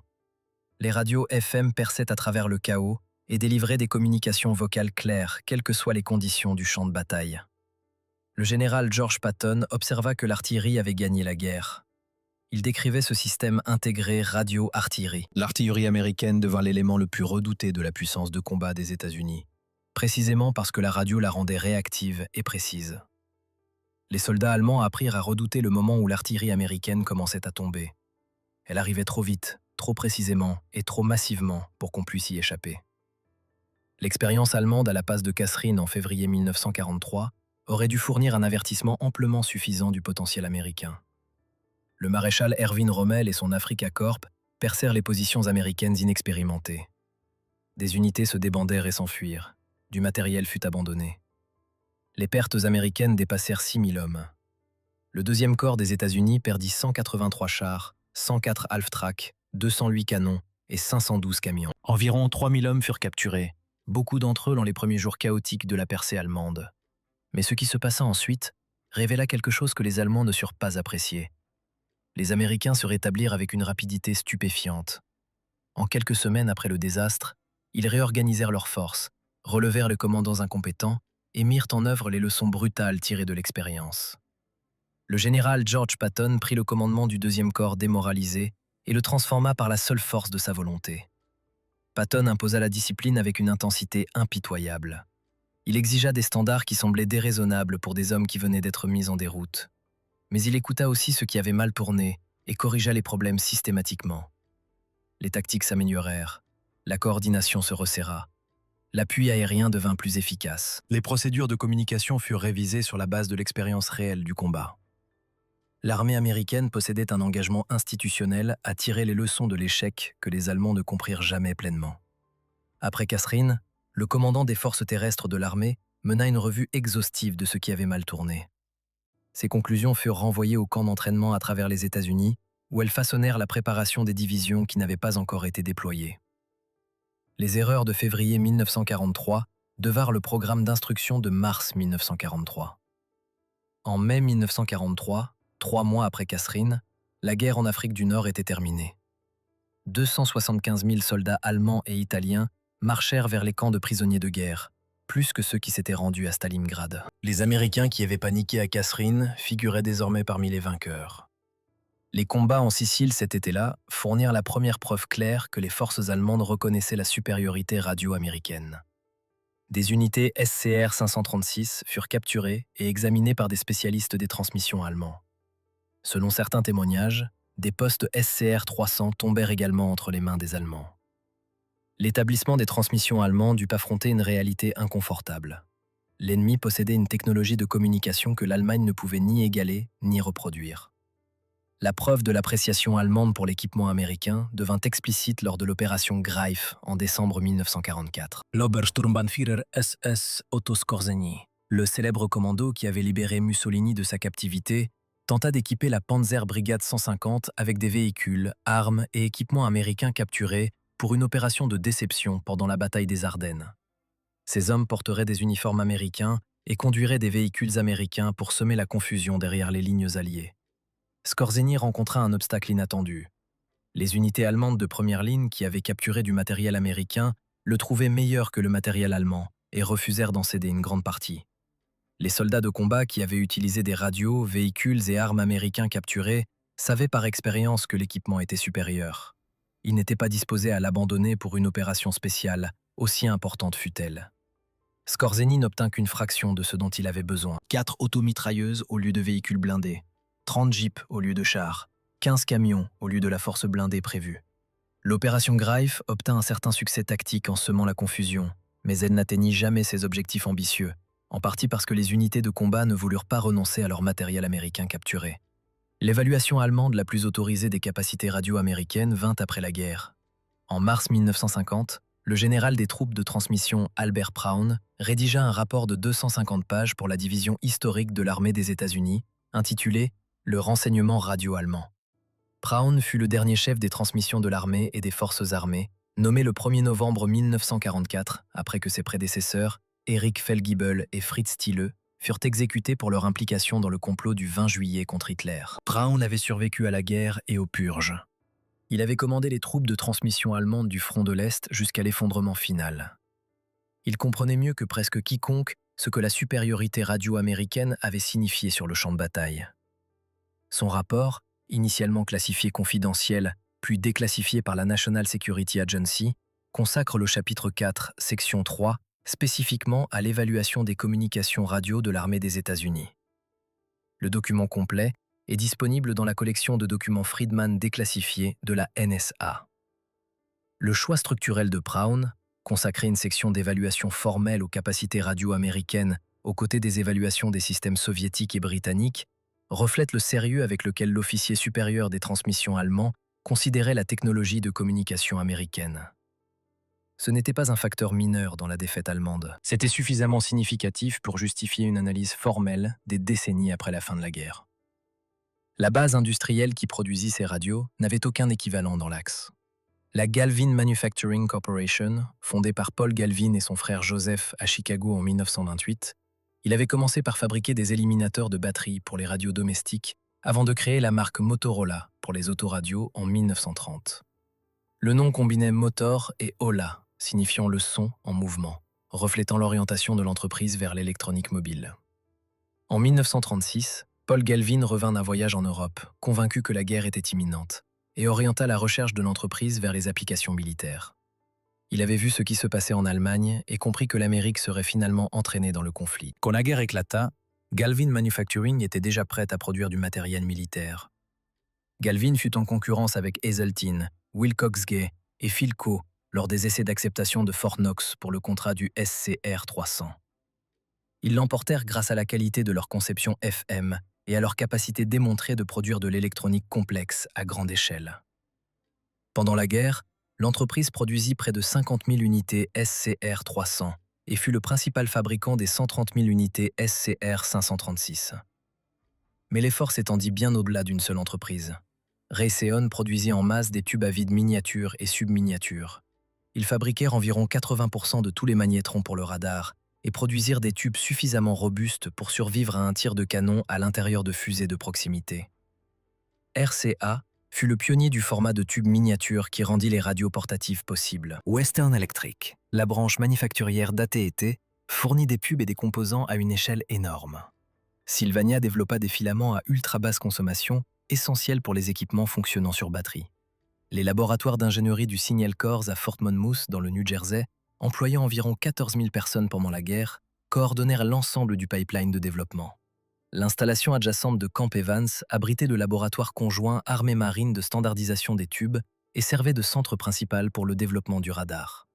Les radios FM perçaient à travers le chaos et délivraient des communications vocales claires, quelles que soient les conditions du champ de bataille. Le général George Patton observa que l'artillerie avait gagné la guerre. Il décrivait ce système intégré radio-artillerie. L'artillerie américaine devint l'élément le plus redouté de la puissance de combat des États-Unis, précisément parce que la radio la rendait réactive et précise. Les soldats allemands apprirent à redouter le moment où l'artillerie américaine commençait à tomber. Elle arrivait trop vite, trop précisément et trop massivement pour qu'on puisse y échapper. L'expérience allemande à la passe de Kasserine en février 1943 aurait dû fournir un avertissement amplement suffisant du potentiel américain. Le maréchal Erwin Rommel et son Afrika Korps percèrent les positions américaines inexpérimentées. Des unités se débandèrent et s'enfuirent. Du matériel fut abandonné. Les pertes américaines dépassèrent 6000 hommes. Le deuxième corps des États-Unis perdit 183 chars, 104 half-track, 208 canons et 512 camions. Environ 3000 hommes furent capturés, beaucoup d'entre eux dans les premiers jours chaotiques de la percée allemande. Mais ce qui se passa ensuite révéla quelque chose que les Allemands ne surent pas apprécier. Les Américains se rétablirent avec une rapidité stupéfiante. En quelques semaines après le désastre, ils réorganisèrent leurs forces, relevèrent les commandants incompétents et mirent en œuvre les leçons brutales tirées de l'expérience. Le général George Patton prit le commandement du deuxième corps démoralisé et le transforma par la seule force de sa volonté. Patton imposa la discipline avec une intensité impitoyable. Il exigea des standards qui semblaient déraisonnables pour des hommes qui venaient d'être mis en déroute. Mais il écouta aussi ceux qui avaient mal tourné et corrigea les problèmes systématiquement. Les tactiques s'améliorèrent, la coordination se resserra. L'appui aérien devint plus efficace. Les procédures de communication furent révisées sur la base de l'expérience réelle du combat. L'armée américaine possédait un engagement institutionnel à tirer les leçons de l'échec que les Allemands ne comprirent jamais pleinement. Après Kasserine, le commandant des forces terrestres de l'armée mena une revue exhaustive de ce qui avait mal tourné. Ces conclusions furent renvoyées au camp d'entraînement à travers les États-Unis, où elles façonnèrent la préparation des divisions qui n'avaient pas encore été déployées. Les erreurs de février 1943 devinrent le programme d'instruction de mars 1943. En mai 1943, 3 mois après Kasserine, la guerre en Afrique du Nord était terminée. 275 000 soldats allemands et italiens marchèrent vers les camps de prisonniers de guerre, plus que ceux qui s'étaient rendus à Stalingrad. Les Américains qui avaient paniqué à Kasserine figuraient désormais parmi les vainqueurs. Les combats en Sicile cet été-là fournirent la première preuve claire que les forces allemandes reconnaissaient la supériorité radio-américaine. Des unités SCR 536 furent capturées et examinées par des spécialistes des transmissions allemands. Selon certains témoignages, des postes SCR 300 tombèrent également entre les mains des Allemands. L'établissement des transmissions allemandes dut affronter une réalité inconfortable. L'ennemi possédait une technologie de communication que l'Allemagne ne pouvait ni égaler ni reproduire. La preuve de l'appréciation allemande pour l'équipement américain devint explicite lors de l'opération Greif en décembre 1944. L'Obersturmbannführer SS Otto Skorzeny, le célèbre commando qui avait libéré Mussolini de sa captivité, tenta d'équiper la Panzer Brigade 150 avec des véhicules, armes et équipements américains capturés pour une opération de déception pendant la bataille des Ardennes. Ces hommes porteraient des uniformes américains et conduiraient des véhicules américains pour semer la confusion derrière les lignes alliées. Skorzeny rencontra un obstacle inattendu. Les unités allemandes de première ligne qui avaient capturé du matériel américain le trouvaient meilleur que le matériel allemand et refusèrent d'en céder une grande partie. Les soldats de combat qui avaient utilisé des radios, véhicules et armes américains capturés savaient par expérience que l'équipement était supérieur. Ils n'étaient pas disposés à l'abandonner pour une opération spéciale, aussi importante fût-elle. Skorzeny n'obtint qu'une fraction de ce dont il avait besoin. 4 automitrailleuses au lieu de véhicules blindés, 30 jeeps au lieu de chars, 15 camions au lieu de la force blindée prévue. L'opération Greif obtint un certain succès tactique en semant la confusion, mais elle n'atteignit jamais ses objectifs ambitieux, en partie parce que les unités de combat ne voulurent pas renoncer à leur matériel américain capturé. L'évaluation allemande la plus autorisée des capacités radio américaines vint après la guerre. En mars 1950, le général des troupes de transmission Albert Braun rédigea un rapport de 250 pages pour la division historique de l'armée des États-Unis, intitulé « Le renseignement radio allemand ». Braun fut le dernier chef des transmissions de l'armée et des forces armées, nommé le 1er novembre 1944, après que ses prédécesseurs, Erich Feldgiebel et Fritz Thiele, furent exécutés pour leur implication dans le complot du 20 juillet contre Hitler. Braun avait survécu à la guerre et aux purges. Il avait commandé les troupes de transmission allemandes du front de l'Est jusqu'à l'effondrement final. Il comprenait mieux que presque quiconque ce que la supériorité radio américaine avait signifié sur le champ de bataille. Son rapport, initialement classifié confidentiel, puis déclassifié par la National Security Agency, consacre le chapitre 4, section 3, spécifiquement à l'évaluation des communications radio de l'armée des États-Unis. Le document complet est disponible dans la collection de documents Friedman déclassifiés de la NSA. Le choix structurel de Braun, consacrer une section d'évaluation formelle aux capacités radio américaines aux côtés des évaluations des systèmes soviétiques et britanniques, reflète le sérieux avec lequel l'officier supérieur des transmissions allemands considérait la technologie de communication américaine. Ce n'était pas un facteur mineur dans la défaite allemande. C'était suffisamment significatif pour justifier une analyse formelle des décennies après la fin de la guerre. La base industrielle qui produisit ces radios n'avait aucun équivalent dans l'Axe. La Galvin Manufacturing Corporation, fondée par Paul Galvin et son frère Joseph à Chicago en 1928, il avait commencé par fabriquer des éliminateurs de batteries pour les radios domestiques avant de créer la marque Motorola pour les autoradios en 1930. Le nom combinait motor et Ola, signifiant le son en mouvement, reflétant l'orientation de l'entreprise vers l'électronique mobile. En 1936, Paul Galvin revint d'un voyage en Europe, convaincu que la guerre était imminente, et orienta la recherche de l'entreprise vers les applications militaires. Il avait vu ce qui se passait en Allemagne et compris que l'Amérique serait finalement entraînée dans le conflit. Quand la guerre éclata, Galvin Manufacturing était déjà prête à produire du matériel militaire. Galvin fut en concurrence avec Hazeltine, Wilcox-Gay et Philco lors des essais d'acceptation de Fort Knox pour le contrat du SCR-300. Ils l'emportèrent grâce à la qualité de leur conception FM et à leur capacité démontrée de produire de l'électronique complexe à grande échelle. Pendant la guerre, l'entreprise produisit près de 50 000 unités SCR-300 et fut le principal fabricant des 130 000 unités SCR-536. Mais l'effort s'étendit bien au-delà d'une seule entreprise. Raytheon produisit en masse des tubes à vide miniatures et subminiatures. Ils fabriquèrent environ 80% de tous les magnétrons pour le radar et produisirent des tubes suffisamment robustes pour survivre à un tir de canon à l'intérieur de fusées de proximité. RCA fut le pionnier du format de tube miniature qui rendit les radios portatives possibles. Western Electric, la branche manufacturière d'AT&T, fournit des tubes et des composants à une échelle énorme. Sylvania développa des filaments à ultra basse consommation, essentiels pour les équipements fonctionnant sur batterie. Les laboratoires d'ingénierie du Signal Corps à Fort Monmouth, dans le New Jersey, employant environ 14 000 personnes pendant la guerre, coordonnèrent l'ensemble du pipeline de développement. L'installation adjacente de Camp Evans abritait le laboratoire conjoint armée-marine de standardisation des tubes et servait de centre principal pour le développement du radar.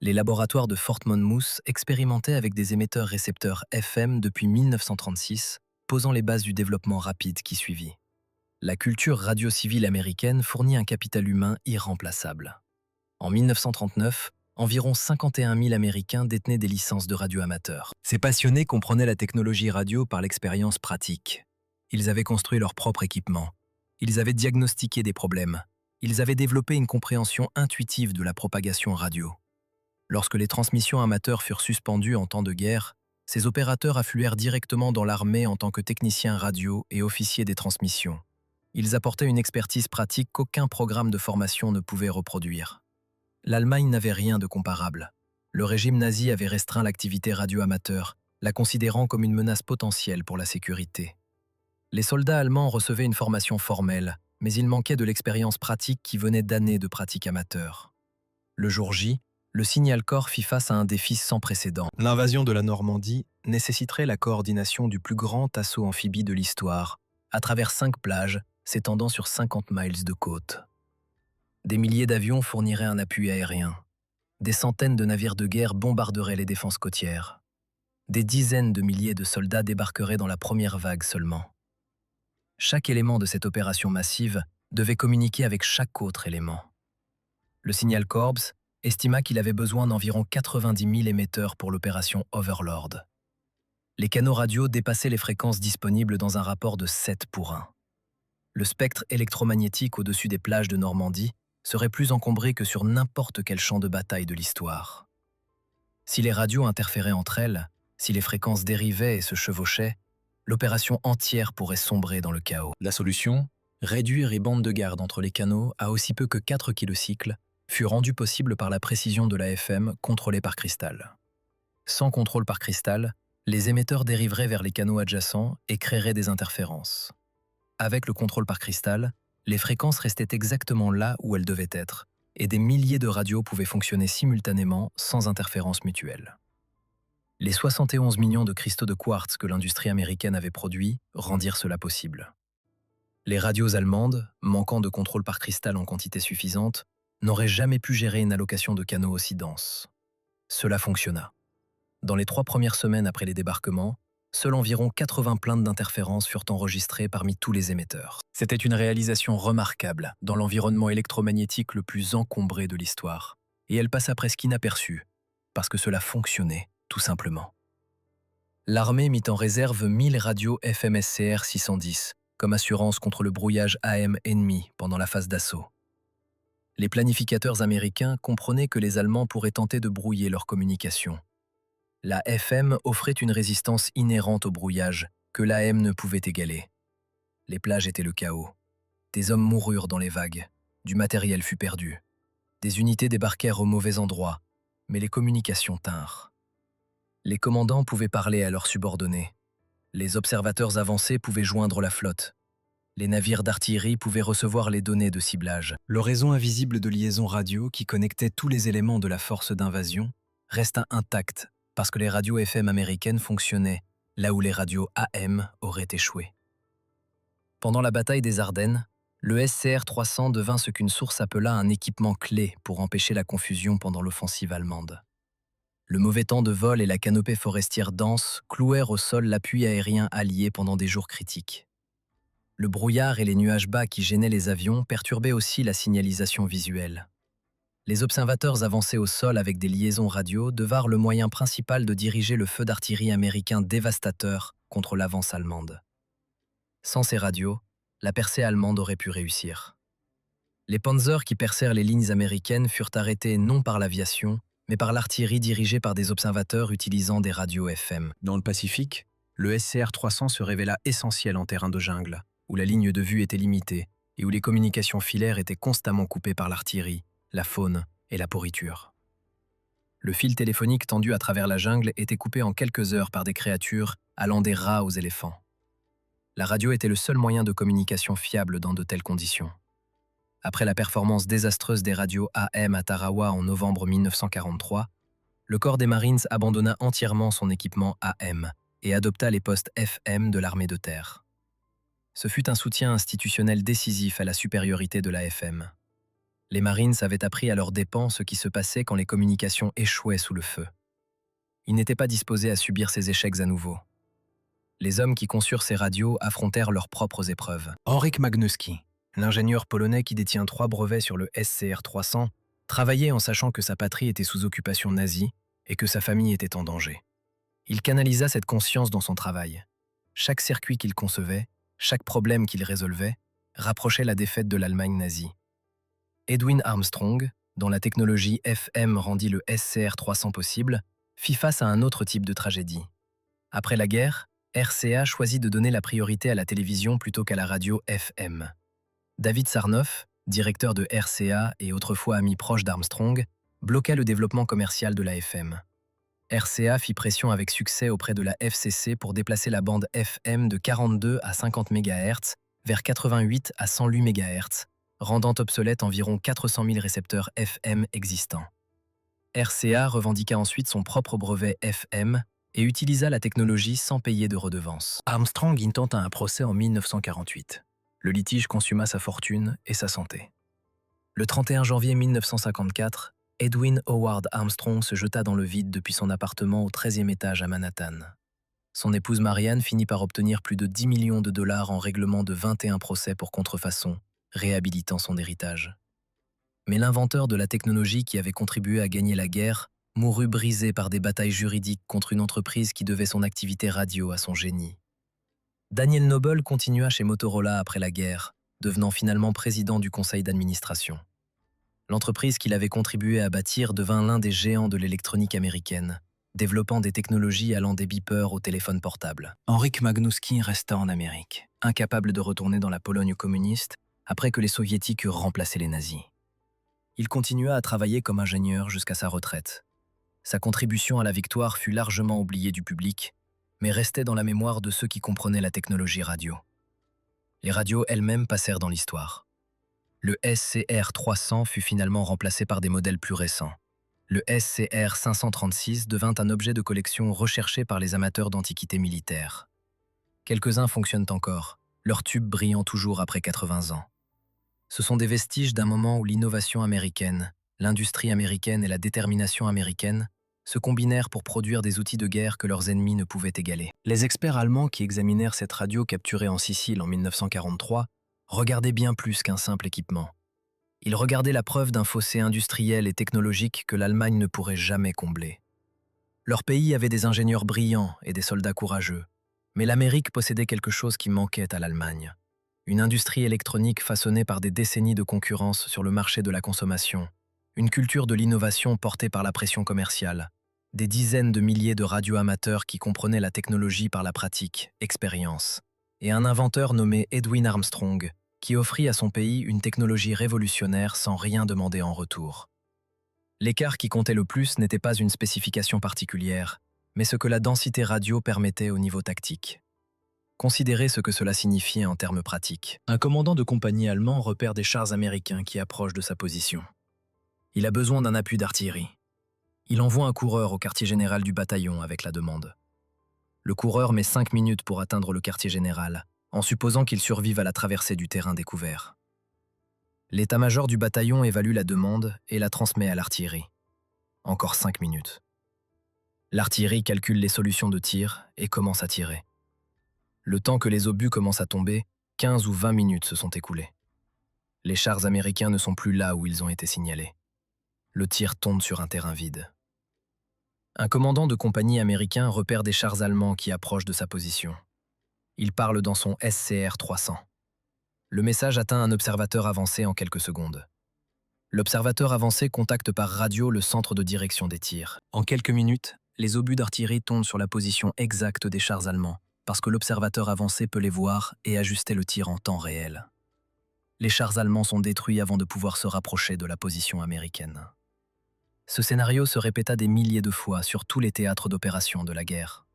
Les laboratoires de Fort Monmouth expérimentaient avec des émetteurs-récepteurs FM depuis 1936, posant les bases du développement rapide qui suivit. La culture radio-civile américaine fournit un capital humain irremplaçable. En 1939, environ 51 000 Américains détenaient des licences de radio amateurs. Ces passionnés comprenaient la technologie radio par l'expérience pratique. Ils avaient construit leur propre équipement. Ils avaient diagnostiqué des problèmes. Ils avaient développé une compréhension intuitive de la propagation radio. Lorsque les transmissions amateurs furent suspendues en temps de guerre, ces opérateurs affluèrent directement dans l'armée en tant que techniciens radio et officiers des transmissions. Ils apportaient une expertise pratique qu'aucun programme de formation ne pouvait reproduire. L'Allemagne n'avait rien de comparable. Le régime nazi avait restreint l'activité radio-amateur, la considérant comme une menace potentielle pour la sécurité. Les soldats allemands recevaient une formation formelle, mais il manquait de l'expérience pratique qui venait d'années de pratiques amateurs. Le jour J, le Signal Corps fit face à un défi sans précédent. L'invasion de la Normandie nécessiterait la coordination du plus grand assaut amphibie de l'histoire, à travers 5 plages s'étendant sur 50 miles de côte. Des milliers d'avions fourniraient un appui aérien. Des centaines de navires de guerre bombarderaient les défenses côtières. Des dizaines de milliers de soldats débarqueraient dans la première vague seulement. Chaque élément de cette opération massive devait communiquer avec chaque autre élément. Le Signal Corps estima qu'il avait besoin d'environ 90 000 émetteurs pour l'opération Overlord. Les canaux radio dépassaient les fréquences disponibles dans un rapport de 7:1. Le spectre électromagnétique au-dessus des plages de Normandie serait plus encombré que sur n'importe quel champ de bataille de l'histoire. Si les radios interféraient entre elles, si les fréquences dérivaient et se chevauchaient, l'opération entière pourrait sombrer dans le chaos. La solution, réduire les bandes de garde entre les canaux à aussi peu que 4 kilocycles, fut rendue possible par la précision de la FM contrôlée par cristal. Sans contrôle par cristal, les émetteurs dériveraient vers les canaux adjacents et créeraient des interférences. Avec le contrôle par cristal, les fréquences restaient exactement là où elles devaient être, et des milliers de radios pouvaient fonctionner simultanément sans interférence mutuelle. Les 71 millions de cristaux de quartz que l'industrie américaine avait produits rendirent cela possible. Les radios allemandes, manquant de contrôle par cristal en quantité suffisante, n'auraient jamais pu gérer une allocation de canaux aussi dense. Cela fonctionna. Dans les 3 premières semaines après les débarquements, seuls environ 80 plaintes d'interférence furent enregistrées parmi tous les émetteurs. C'était une réalisation remarquable dans l'environnement électromagnétique le plus encombré de l'histoire, et elle passa presque inaperçue, parce que cela fonctionnait, tout simplement. L'armée mit en réserve 1000 radios FMSCR 610, comme assurance contre le brouillage AM ennemi pendant la phase d'assaut. Les planificateurs américains comprenaient que les Allemands pourraient tenter de brouiller leur communication. La FM offrait une résistance inhérente au brouillage que l'AM ne pouvait égaler. Les plages étaient le chaos. Des hommes moururent dans les vagues, du matériel fut perdu. Des unités débarquèrent au mauvais endroit, mais les communications tinrent. Les commandants pouvaient parler à leurs subordonnés. Les observateurs avancés pouvaient joindre la flotte. Les navires d'artillerie pouvaient recevoir les données de ciblage. Le réseau invisible de liaison radio qui connectait tous les éléments de la force d'invasion resta intact parce que les radios FM américaines fonctionnaient là où les radios AM auraient échoué. Pendant la bataille des Ardennes, le SCR-300 devint ce qu'une source appela un équipement clé pour empêcher la confusion pendant l'offensive allemande. Le mauvais temps de vol et la canopée forestière dense clouèrent au sol l'appui aérien allié pendant des jours critiques. Le brouillard et les nuages bas qui gênaient les avions perturbaient aussi la signalisation visuelle. Les observateurs avancés au sol avec des liaisons radio devinrent le moyen principal de diriger le feu d'artillerie américain dévastateur contre l'avance allemande. Sans ces radios, la percée allemande aurait pu réussir. Les panzers qui percèrent les lignes américaines furent arrêtés non par l'aviation, mais par l'artillerie dirigée par des observateurs utilisant des radios FM. Dans le Pacifique, le SCR-300 se révéla essentiel en terrain de jungle, où la ligne de vue était limitée et où les communications filaires étaient constamment coupées par l'artillerie, la faune et la pourriture. Le fil téléphonique tendu à travers la jungle était coupé en quelques heures par des créatures allant des rats aux éléphants. La radio était le seul moyen de communication fiable dans de telles conditions. Après la performance désastreuse des radios AM à Tarawa en novembre 1943, le corps des Marines abandonna entièrement son équipement AM et adopta les postes FM de l'armée de terre. Ce fut un soutien institutionnel décisif à la supériorité de la FM. Les Marines avaient appris à leurs dépens ce qui se passait quand les communications échouaient sous le feu. Ils n'étaient pas disposés à subir ces échecs à nouveau. Les hommes qui conçurent ces radios affrontèrent leurs propres épreuves. Henryk Magnuski, l'ingénieur polonais qui détient 3 brevets sur le SCR-300, travaillait en sachant que sa patrie était sous occupation nazie et que sa famille était en danger. Il canalisa cette conscience dans son travail. Chaque circuit qu'il concevait, Chaque problème qu'il résolvait rapprochait la défaite de l'Allemagne nazie. Edwin Armstrong, dont la technologie FM rendit le SCR-300 possible, fit face à un autre type de tragédie. Après la guerre, RCA choisit de donner la priorité à la télévision plutôt qu'à la radio FM. David Sarnoff, directeur de RCA et autrefois ami proche d'Armstrong, bloqua le développement commercial de la FM. RCA fit pression avec succès auprès de la FCC pour déplacer la bande FM de 42 à 50 MHz vers 88 à 108 MHz, rendant obsolètes environ 400 000 récepteurs FM existants. RCA revendiqua ensuite son propre brevet FM et utilisa la technologie sans payer de redevance. Armstrong intenta un procès en 1948. Le litige consuma sa fortune et sa santé. Le 31 janvier 1954, Edwin Howard Armstrong se jeta dans le vide depuis son appartement au 13e étage à Manhattan. Son épouse Marianne finit par obtenir plus de 10 millions de dollars en règlement de 21 procès pour contrefaçon, réhabilitant son héritage. Mais l'inventeur de la technologie qui avait contribué à gagner la guerre mourut brisé par des batailles juridiques contre une entreprise qui devait son activité radio à son génie. Daniel Noble continua chez Motorola après la guerre, devenant finalement président du conseil d'administration. L'entreprise qu'il avait contribué à bâtir devint l'un des géants de l'électronique américaine, développant des technologies allant des beepers au téléphone portable. Henryk Magnuski resta en Amérique, incapable de retourner dans la Pologne communiste après que les soviétiques eurent remplacé les nazis. Il continua à travailler comme ingénieur jusqu'à sa retraite. Sa contribution à la victoire fut largement oubliée du public, mais restait dans la mémoire de ceux qui comprenaient la technologie radio. Les radios elles-mêmes passèrent dans l'histoire. Le SCR-300 fut finalement remplacé par des modèles plus récents. Le SCR-536 devint un objet de collection recherché par les amateurs d'antiquités militaires. Quelques-uns fonctionnent encore, leurs tubes brillant toujours après 80 ans. Ce sont des vestiges d'un moment où l'innovation américaine, l'industrie américaine et la détermination américaine se combinèrent pour produire des outils de guerre que leurs ennemis ne pouvaient égaler. Les experts allemands qui examinèrent cette radio capturée en Sicile en 1943 regardaient bien plus qu'un simple équipement. Ils regardaient la preuve d'un fossé industriel et technologique que l'Allemagne ne pourrait jamais combler. Leur pays avait des ingénieurs brillants et des soldats courageux, mais l'Amérique possédait quelque chose qui manquait à l'Allemagne. Une industrie électronique façonnée par des décennies de concurrence sur le marché de la consommation, une culture de l'innovation portée par la pression commerciale, des dizaines de milliers de radioamateurs qui comprenaient la technologie par la pratique, expérience, et un inventeur nommé Edwin Armstrong qui offrit à son pays une technologie révolutionnaire sans rien demander en retour. L'écart qui comptait le plus n'était pas une spécification particulière, mais ce que la densité radio permettait au niveau tactique. Considérez ce que cela signifiait en termes pratiques. Un commandant de compagnie allemand repère des chars américains qui approchent de sa position. Il a besoin d'un appui d'artillerie. Il envoie un coureur au quartier général du bataillon avec la demande. Le coureur met 5 minutes pour atteindre le quartier général, en supposant qu'il survive à la traversée du terrain découvert. L'état-major du bataillon évalue la demande et la transmet à l'artillerie. Encore 5 minutes. L'artillerie calcule les solutions de tir et commence à tirer. Le temps que les obus commencent à tomber, 15 ou 20 minutes se sont écoulées. Les chars américains ne sont plus là où ils ont été signalés. Le tir tombe sur un terrain vide. Un commandant de compagnie américain repère des chars allemands qui approchent de sa position. Il parle dans son SCR-300. Le message atteint un observateur avancé en quelques secondes. L'observateur avancé contacte par radio le centre de direction des tirs. En quelques minutes, les obus d'artillerie tombent sur la position exacte des chars allemands, parce que l'observateur avancé peut les voir et ajuster le tir en temps réel. Les chars allemands sont détruits avant de pouvoir se rapprocher de la position américaine. Ce scénario se répéta des milliers de fois sur tous les théâtres d'opération de la guerre.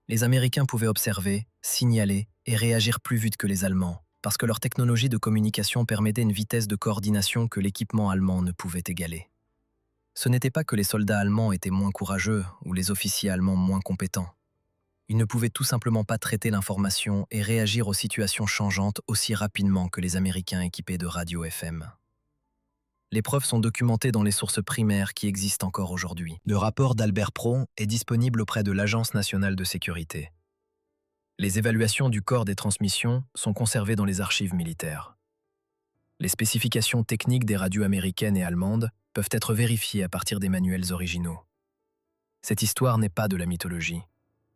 Les Américains pouvaient observer, signaler et réagir plus vite que les Allemands, parce que leur technologie de communication permettait une vitesse de coordination que l'équipement allemand ne pouvait égaler. Ce n'était pas que les soldats allemands étaient moins courageux ou les officiers allemands moins compétents. Ils ne pouvaient tout simplement pas traiter l'information et réagir aux situations changeantes aussi rapidement que les Américains équipés de radio FM. Les preuves sont documentées dans les sources primaires qui existent encore aujourd'hui. Le rapport d'Albert Pro est disponible auprès de l'Agence nationale de sécurité. Les évaluations du corps des transmissions sont conservées dans les archives militaires. Les spécifications techniques des radios américaines et allemandes peuvent être vérifiées à partir des manuels originaux. Cette histoire n'est pas de la mythologie.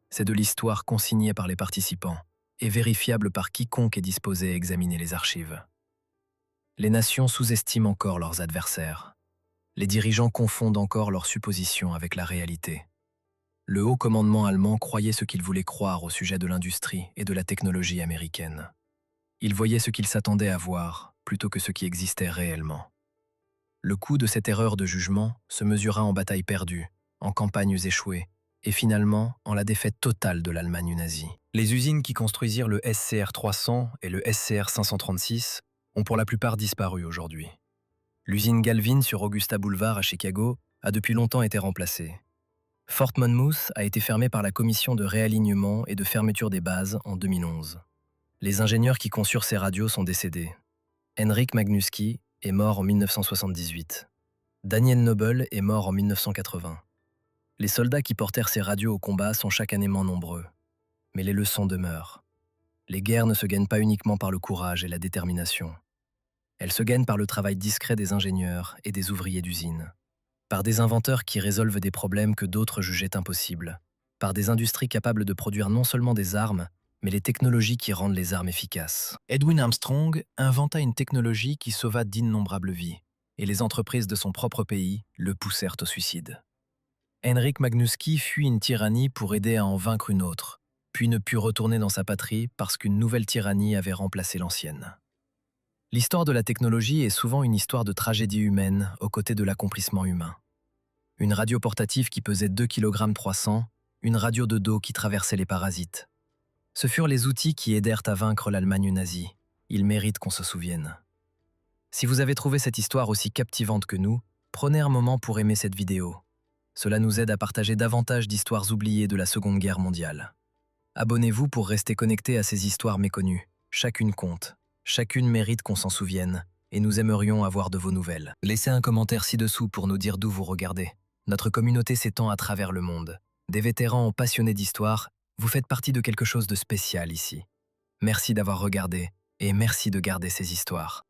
C'est de l'histoire consignée par les participants, et vérifiable par quiconque est disposé à examiner les archives. Les nations sous-estiment encore leurs adversaires. Les dirigeants confondent encore leurs suppositions avec la réalité. Le haut commandement allemand croyait ce qu'il voulait croire au sujet de l'industrie et de la technologie américaine. Il voyait ce qu'il s'attendait à voir, plutôt que ce qui existait réellement. Le coût de cette erreur de jugement se mesura en batailles perdues, en campagnes échouées, et finalement en la défaite totale de l'Allemagne nazie. Les usines qui construisirent le SCR-300 et le SCR-536 ont pour la plupart disparu aujourd'hui. L'usine Galvin sur Augusta Boulevard à Chicago a depuis longtemps été remplacée. Fort Monmouth a été fermée par la commission de réalignement et de fermeture des bases en 2011. Les ingénieurs qui conçurent ces radios sont décédés. Henryk Magnuski est mort en 1978. Daniel Noble est mort en 1980. Les soldats qui portèrent ces radios au combat sont chaque année moins nombreux. Mais les leçons demeurent. Les guerres ne se gagnent pas uniquement par le courage et la détermination. Elles se gagnent par le travail discret des ingénieurs et des ouvriers d'usine. Par des inventeurs qui résolvent des problèmes que d'autres jugeaient impossibles. Par des industries capables de produire non seulement des armes, mais les technologies qui rendent les armes efficaces. Edwin Armstrong inventa une technologie qui sauva d'innombrables vies, et les entreprises de son propre pays le poussèrent au suicide. Henryk Magnuski fuit une tyrannie pour aider à en vaincre une autre, puis ne put retourner dans sa patrie parce qu'une nouvelle tyrannie avait remplacé l'ancienne. L'histoire de la technologie est souvent une histoire de tragédie humaine aux côtés de l'accomplissement humain. Une radio portative qui pesait 2,3 kg, une radio de dos qui traversait les parasites. Ce furent les outils qui aidèrent à vaincre l'Allemagne nazie. Ils méritent qu'on se souvienne. Si vous avez trouvé cette histoire aussi captivante que nous, prenez un moment pour aimer cette vidéo. Cela nous aide à partager davantage d'histoires oubliées de la Seconde Guerre mondiale. Abonnez-vous pour rester connecté à ces histoires méconnues. Chacune compte. Chacune mérite qu'on s'en souvienne, et nous aimerions avoir de vos nouvelles. Laissez un commentaire ci-dessous pour nous dire d'où vous regardez. Notre communauté s'étend à travers le monde. Des vétérans passionnés d'histoire, vous faites partie de quelque chose de spécial ici. Merci d'avoir regardé, et merci de garder ces histoires.